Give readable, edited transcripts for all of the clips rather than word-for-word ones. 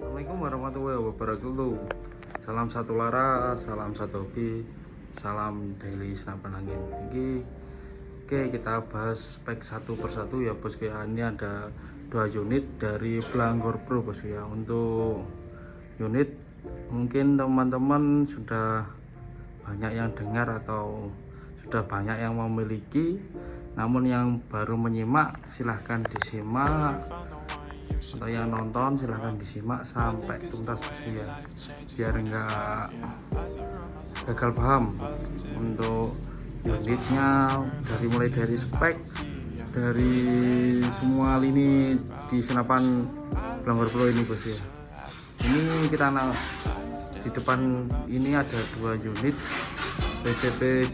Assalamualaikum warahmatullahi wabarakatuh. Salam satu lara, salam satu hobi, salam daily senapan angin. Oke, kita bahas spek satu persatu ya bosku ya. Ini ada 2 unit dari Blanggor Pro bosku ya. Untuk unit mungkin teman-teman sudah banyak yang dengar atau sudah banyak yang memiliki, namun yang baru menyimak silahkan disimak, atau yang nonton silahkan disimak sampai tuntas bosku ya, biar enggak gagal paham. Untuk unitnya mulai dari spek, dari semua lini di senapan Blanggor Pro ini bosku ya. Ini kita di depan ini ada 2 unit PCP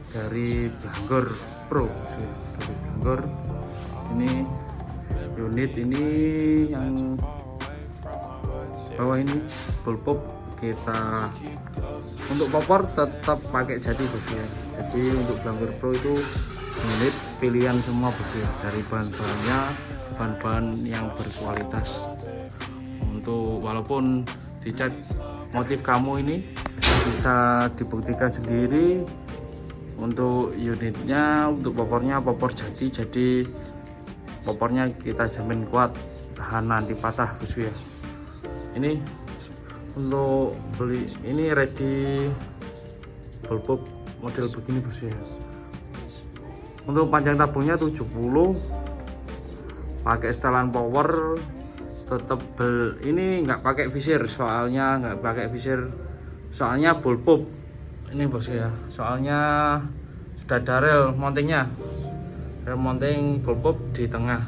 dari Blanggor Pro bosku ya. Dari Blanggor ini unit ini yang bawah ini bullpup. Kita untuk popor tetap pakai jadi bosku ya. Jadi untuk Blanggor Pro itu unit pilihan semua bosku ya, dari bahan-bahannya bahan-bahan yang berkualitas. Untuk walaupun dicat motif kamu ini bisa dibuktikan sendiri. Untuk unitnya, untuk popornya popor jadi popornya kita jamin kuat, tahan nanti patah bosku ya. Ini untuk beli ini ready bullpup model begini bosku ya. Untuk panjang tabungnya 70, pakai setelan power, tetap ini nggak pakai visir, soalnya bullpup ini bosku ya. Soalnya sudah ada rel mountingnya, rel mounting bullpup di tengah.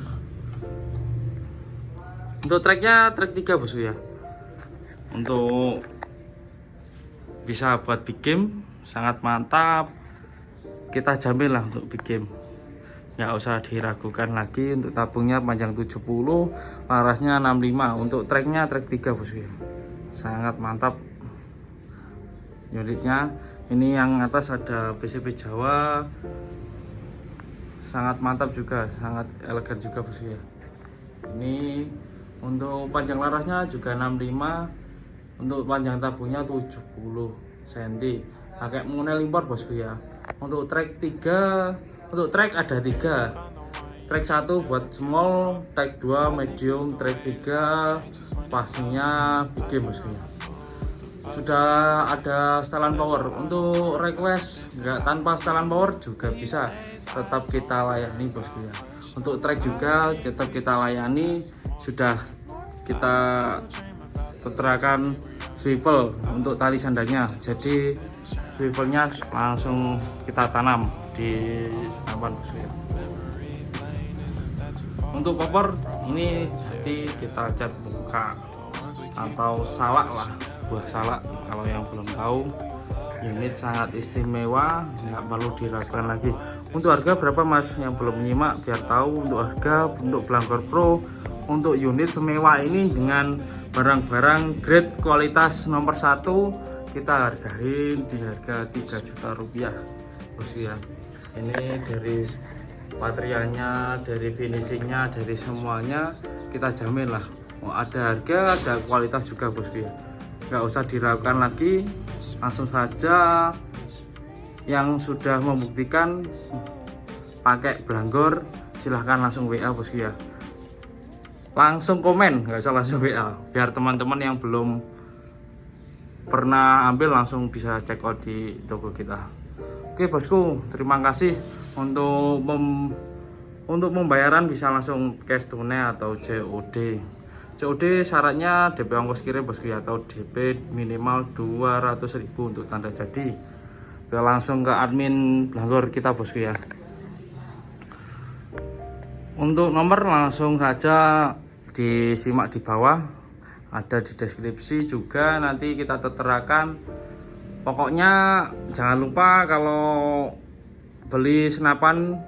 Untuk tracknya track 3 bosku ya. Untuk bisa buat big game sangat mantap, kita jamin lah untuk big game, nggak usah diragukan lagi. Untuk tabungnya panjang 70, larasnya 65. Untuk tracknya track 3 bosku ya, sangat mantap unitnya. Ini yang atas ada PCP Jawa, sangat mantap juga, sangat elegan juga bosku ya. Ini untuk panjang larasnya juga 65, untuk panjang tabungnya 70 cm, pakai monel impor bosku ya. Untuk track 3, untuk track ada 3, track 1 buat small, track 2 medium, track 3 pastinya big game bosku ya. Sudah ada setelan power. Untuk request nggak tanpa setelan power juga bisa, tetap kita layani bosku ya. Untuk track juga tetap kita layani, sudah kita terterakan swivel untuk tali sandalnya, jadi swivelnya langsung kita tanam di senapan bosku ya. Untuk popor ini nanti kita cat muka atau salak lah, buah salak. Kalau yang belum tahu, unit sangat istimewa, nggak perlu diragukan lagi. Untuk harga berapa mas yang belum menyimak, biar tahu untuk harga untuk Blanggor Pro untuk unit semewah ini dengan barang-barang grade kualitas nomor 1, kita hargain di harga 3 juta rupiah bosku ya. Ini dari materialnya, dari finishingnya, dari semuanya kita jamin lah. Ada harga, ada kualitas juga bosku ya, nggak usah diragukan lagi. Langsung saja yang sudah membuktikan pakai Blanggor silahkan langsung WA bosku ya, langsung komen, nggak usah langsung WA, biar teman-teman yang belum pernah ambil langsung bisa check out di toko kita. Oke bosku, terima kasih. Untuk pembayaran bisa langsung cash tunai atau COD. COD syaratnya DP ongkos kirim bosku ya, atau DP minimal 200.000 untuk tanda jadi. Langsung ke admin Blanggor kita bosku ya. Untuk nomor langsung saja disimak di bawah, ada di deskripsi juga, nanti kita terterakan. Pokoknya jangan lupa kalau beli senapan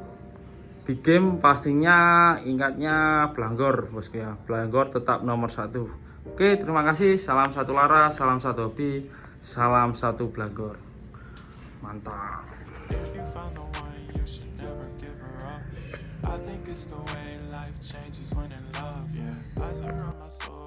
big game pastinya ingatnya Blanggor bosku ya. Blanggor tetap nomor 1. Oke, terima kasih. Salam satu lara, salam satu hobi, salam satu Blanggor. Mantap. I think it's the way life changes when in love, yeah. I surround my soul